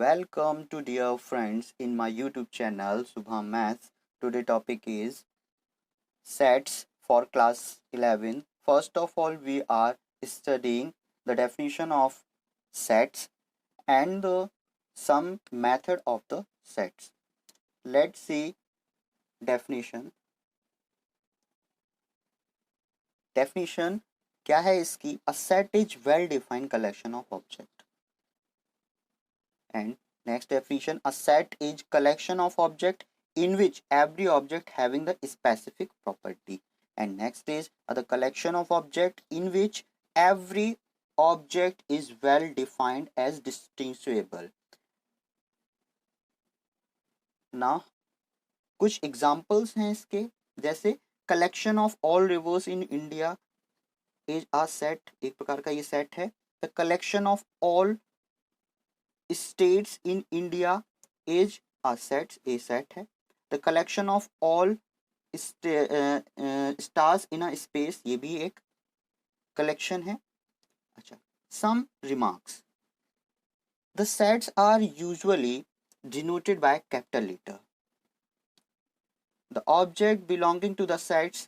Welcome to dear friends in my YouTube channel Subham Maths. Today topic is sets for class 11. First of all, we are studying the definition of sets and some method of the sets. Let's see definition. Definition क्या है इसकी? A set is well defined collection of object. And next definition, a set is collection of object in which every object having the specific property. And next is the collection of object in which every object is well defined as distinguishable. Now कुछ examples हैं इसके, जैसे collection of all reverse in India is a set, एक प्रकार का ये set है. The collection of all states in India is a set, a set है. The collection of all stars in a space, ये भी एक collection है. अच्छा, some remarks. The sets are usually denoted by capital letter. The object belonging to the sets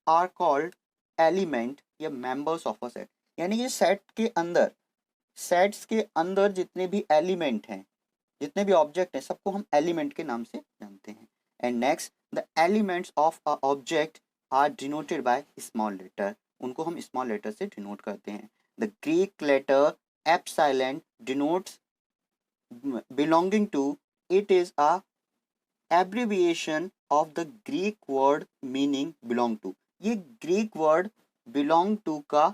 are called element या members of a set. यानी कि set के अंदर, सेट्स के अंदर जितने भी एलिमेंट हैं, जितने भी ऑब्जेक्ट हैं, सबको हम एलिमेंट के नाम से जानते हैं. And next, the elements of a object are denoted by small letter, उनको हम स्मॉल लेटर से डिनोट करते हैं. The Greek letter epsilon denotes belonging to, it is a abbreviation of the Greek word meaning belong to. ये Greek word belong to का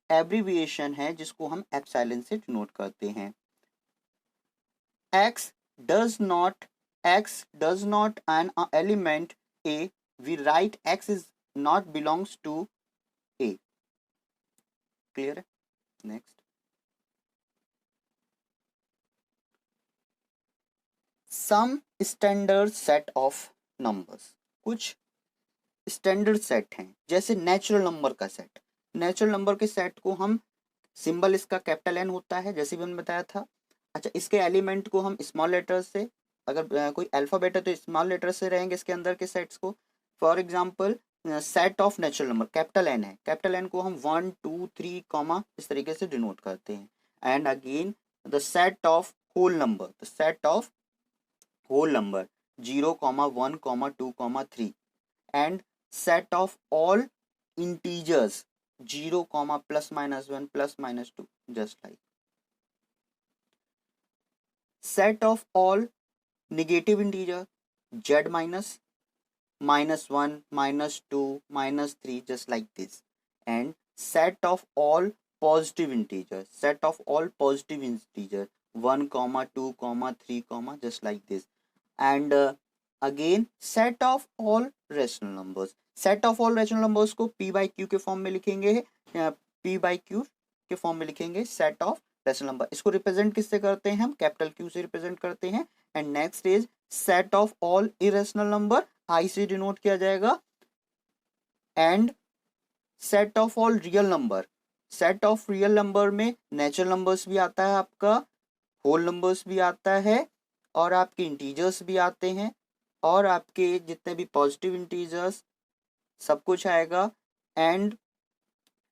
abbreviation है जिसको हम एप्सिलॉन से डिनोट करते हैं. x does not an element a, we write x is not belongs to a. Clear है? Next, some standard set of numbers. कुछ स्टैंडर्ड सेट हैं, जैसे नेचुरल नंबर का सेट. नेचुरल नंबर के सेट को हम, सिंबल इसका कैपिटल एन होता है जैसे भी हमने बताया था. अच्छा, इसके एलिमेंट को हम स्मॉल लेटर से, अगर कोई अल्फाबेट है तो स्मॉल लेटर से रहेंगे इसके अंदर के सेट्स को. For example, set of natural number capital N है, कैपिटल एन को हम 1 2 3 कॉमा इस तरीके से डिनोट करते हैं. And again the set of whole number, the set of whole number 0 1 2 3. And set of all integers 0 ±1 ±2, just like. Set of all negative integer z minus, -1, -2, -3, just like this. And set of all positive integer, set of all positive integer 1 2 3 just like this. And again set of all rational numbers. Set of all rational numbers को p by Q के form में लिखेंगे, p by Q के form में लिखेंगे set of rational number. इसको represent किससे करते हैं हम? कैपिटल क्यू से रिप्रेजेंट करते हैं. And next is set of all irrational number, I से डिनोट किया जाएगा. And set of all real number, set of real number में नेचुरल नंबर्स भी आता है आपका, होल नंबर्स भी आता है, और आपके इंटीजर्स भी आते हैं, और आपके जितने भी पॉजिटिव इंटीजर्स सब कुछ आएगा. एंड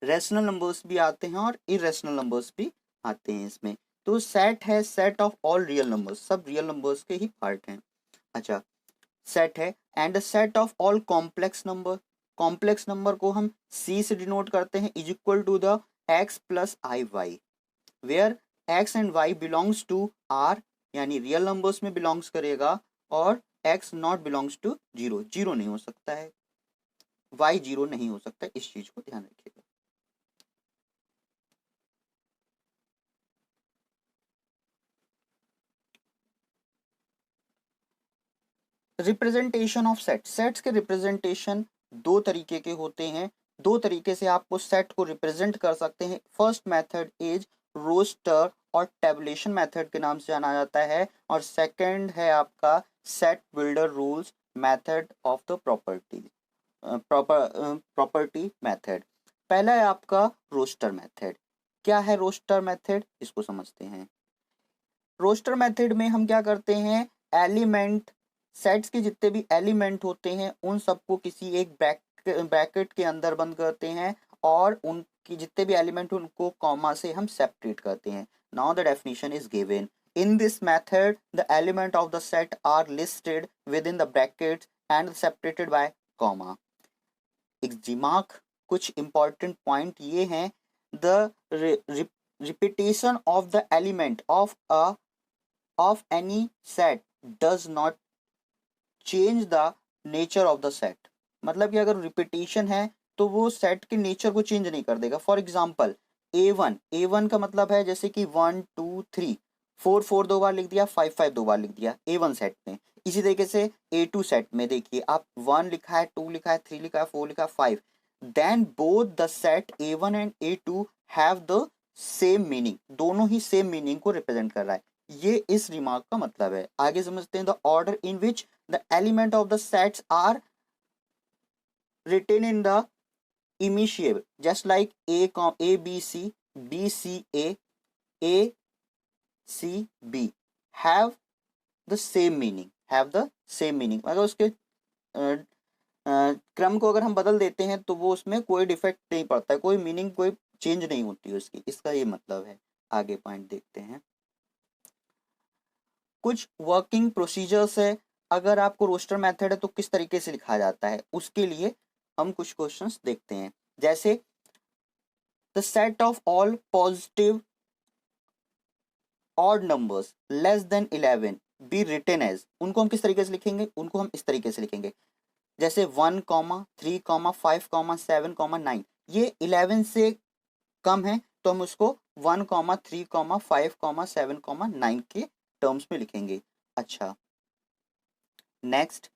रैशनल नंबर्स भी आते हैं और इरेशनल नंबर्स भी आते हैं इसमें. तो सेट है set of all real numbers, सब रियल नंबर्स के ही पार्ट हैं. अच्छा, सेट है. And set of all complex number, complex number को हम सी से डिनोट करते हैं, is equal to the x plus i y, where x and y belongs to R, यानी रियल नंबर्स में बिलोंग्स करेगा, और x not belongs to zero, zero नहीं हो सकता है, y 0 नहीं हो सकता, इस चीज को ध्यान रखिएगा. रिप्रेजेंटेशन ऑफ सेट, सेट्स के रिप्रेजेंटेशन दो तरीके के होते हैं, दो तरीके से आपको सेट को रिप्रेजेंट कर सकते हैं. फर्स्ट मेथड इज रोस्टर और टेबुलेशन मेथड के नाम से जाना जाता है, और सेकंड है आपका set builder rules method of the property, property method. पहला है आपका रोस्टर मेथड. क्या है रोस्टर मेथड, इसको समझते हैं. रोस्टर मेथड में हम क्या करते हैं, एलिमेंट सेट्स के जितने भी एलिमेंट होते हैं उन सबको किसी एक ब्रैकेट के अंदर बंद करते हैं और उनकी जितने भी एलिमेंट उनको कॉमा से हम सेपरेट करते हैं. Now the definition is given. In this method, the element of the set are listed within the brackets and separated by comma. एक दिमाग कुछ important point ये हैं. The repetition of the element of any set does not change the nature of the set. मतलब कि अगर repetition है तो वो सेट के नेचर को चेंज नहीं कर देगा. फॉर एग्जाम्पल ए वन का मतलब है जैसे कि 1 2 3, 4 4 दो बार लिख दिया, 5 5 दो बार लिख दिया A1 सेट में. इसी तरीके से A2 सेट में देखिए आप 1 लिखा है, 2 लिखा है, 3 लिखा है, 4 लिखा है, 5. Then both the set A1 and A2 have the same meaning. दोनों ही सेम मीनिंग को रिप्रेजेंट कर रहा है. ये इस रिमार्क का मतलब है. आगे समझते हैं. The order in which the element of the sets are written in the initial, just like A B C, B C A C B have the same meaning, अगर उसके क्रम को अगर हम बदल देते हैं तो वो उसमें कोई डिफेक्ट नहीं पड़ता है, कोई मीनिंग कोई चेंज नहीं होती है उसकी. इसका ये मतलब है. आगे पॉइंट देखते हैं. कुछ वर्किंग प्रोसीजर्स है. अगर आपको रोस्टर मेथड है तो किस तरीके से लिखा जाता है, उसके लिए हम कुछ क्वेश्चंस देखते हैं. जैसे the set of all positive odd numbers less than 11 be written as. उनको हम किस तरीके से लिखेंगे, उनको हम इस तरीके से लिखेंगे. जैसे 1 3 5 7 9. ये 11 से कम है तो हम उसको 1 3 5 7 के टर्म्स में लिखेंगे. अच्छा, next,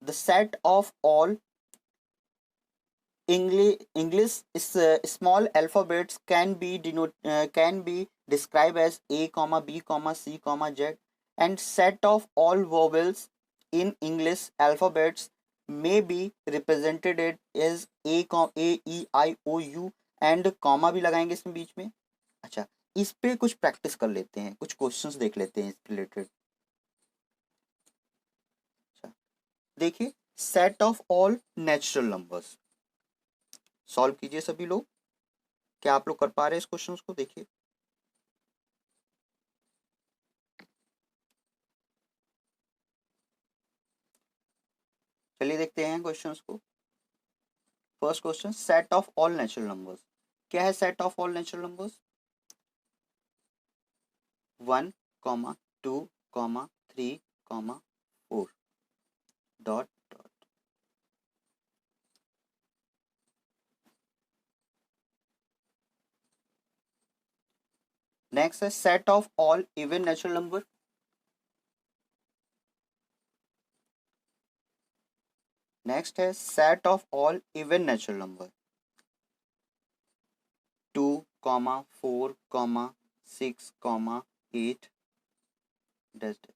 the set of all English small alphabets can be described as A, B, C, Z, and set of all vowels in English alphabets may be represented as A, E, I, O, U and comma भी लगाएंगे इसमें बीच में. अच्छा, इस पे कुछ practice कर लेते हैं, कुछ क्वेश्चंस देख लेते हैं इससे रिलेटेड. देखिए, set of all natural numbers solve कीजिए सभी लोग. क्या आप लोग कर पा रहे हैं इस क्वेश्चन को? देखिए, चलिए देखते हैं क्वेश्चंस को. First question, set of all natural numbers. क्या है set of all natural numbers? 1 2 3 4 dot dot. Next है set of all even natural number. Next है set of all even natural number. 2 4 6 8 dash dash.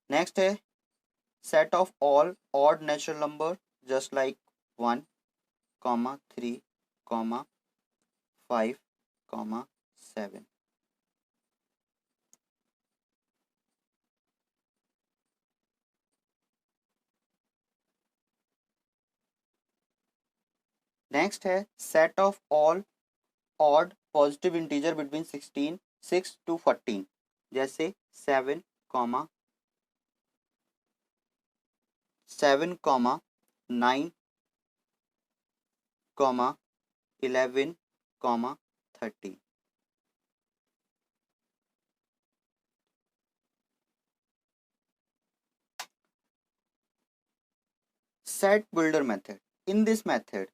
Next है set of all odd natural number, just like 1 3 5 7. Next है set of all odd positive integer between 6 to 14. जैसे 7 9 11 30. Set builder method. In this method,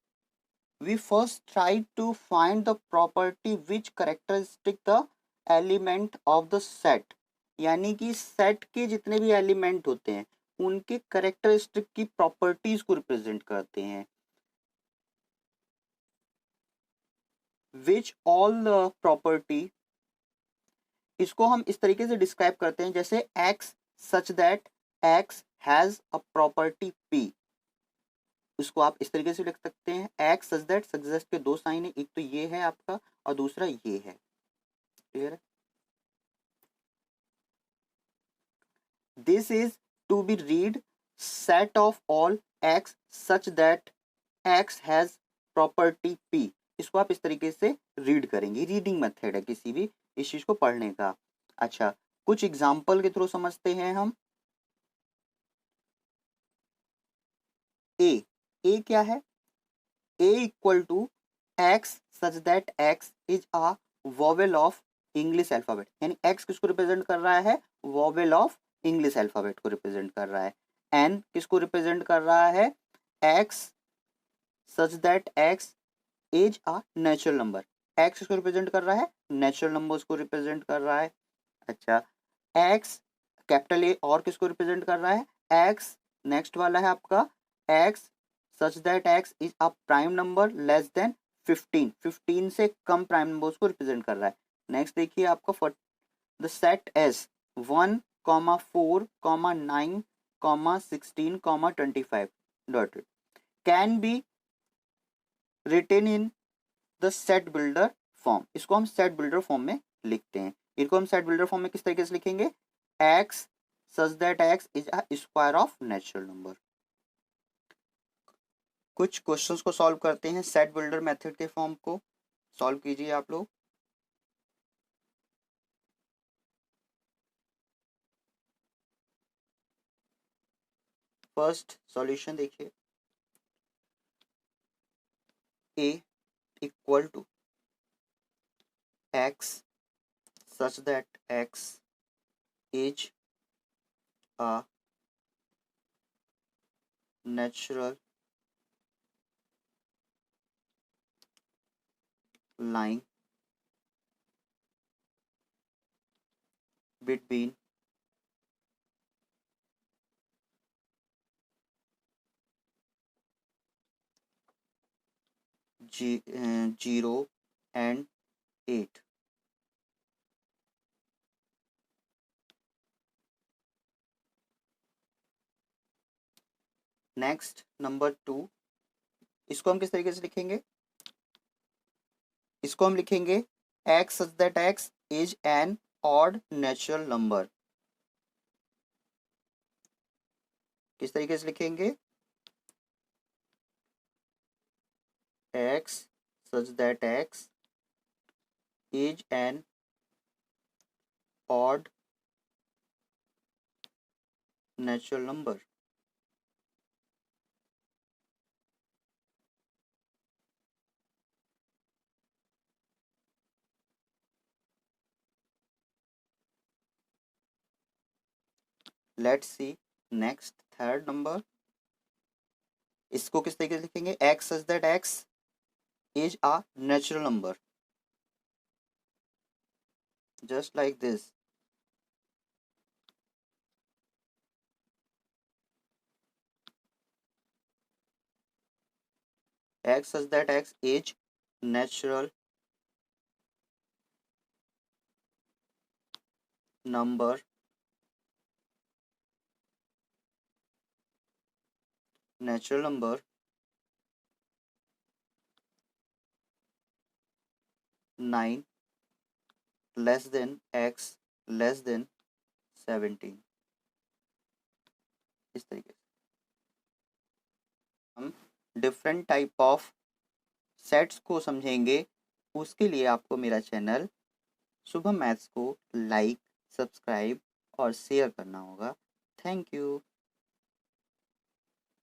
we first try to find the property which characteristic the element of the set. यानी कि set के जितने भी element होते हैं उनके करेक्टरिस्टिक की प्रॉपर्टीज को रिप्रेजेंट करते हैं. विच ऑल द प्रॉपर्टी, इसको हम इस तरीके से डिस्क्राइब करते हैं जैसे x such that x has a property p. उसको आप इस तरीके से लिख सकते हैं, एक्स सच दैट, सच के दो साइन है, एक तो ये है आपका और दूसरा ये है। क्लियर है? This is to be read set of all x such that x has property P. इसको आप इस तरीके से रीड करेंगे, रीडिंग मेथड है किसी भी इस चीज को पढ़ने का। अच्छा, कुछ एग्जाम्पल के थ्रू समझते हैं हम। ए क्या है? A equal to X such that x is a vowel of English alphabet, यानी एक्स किसको रिप्रेजेंट कर रहा है? वोवेल ऑफ इंग्लिश अल्फाबेट को रिप्रेजेंट कर रहा है। एन किसको रिप्रेजेंट कर रहा है? X such that x is a natural number. X किसको रिप्रेजेंट कर रहा है? नेचुरल नंबर्स को रिप्रेजेंट कर रहा है। अच्छा, एक्स कैपिटल ए और किसको रिप्रेजेंट कर रहा है? एक्स। नेक्स्ट वाला है आपका x such that x is a prime number less than 15, 15 से कम प्राइम नंबर्स को रिप्रेजेंट कर रहा है। नेक्स्ट देखिए आपका for the set S 1, 4, 9, 16, 25 dotted can be written in the set builder form. इसको हम सेट बिल्डर फॉर्म में लिखते हैं। इनको हम सेट बिल्डर फॉर्म में किस तरीके से लिखेंगे? X such that x is a square of natural number. कुछ क्वेश्चंस को सॉल्व करते हैं सेट बिल्डर मेथड के फॉर्म को। सॉल्व कीजिए आप लोग। फर्स्ट सॉल्यूशन देखिए, A equal to X such that x is a natural line between G, 0 and 8. Next number 2, इसको हम किस तरीके से लिखेंगे? इसको हम लिखेंगे X such that x is an odd natural number. किस तरीके से लिखेंगे? X such that x is an odd natural number. Let's see next third number. इसको किस तरीके से लिखेंगे? X such that x is a natural number, just like this. X such that X is natural number, natural number 9 less than X less than 17। इस तरीके से हम different type of sets को समझेंगे। उसके लिए आपको मेरा चैनल शुभम मैथ्स को लाइक, सब्सक्राइब और शेयर करना होगा। Thank you.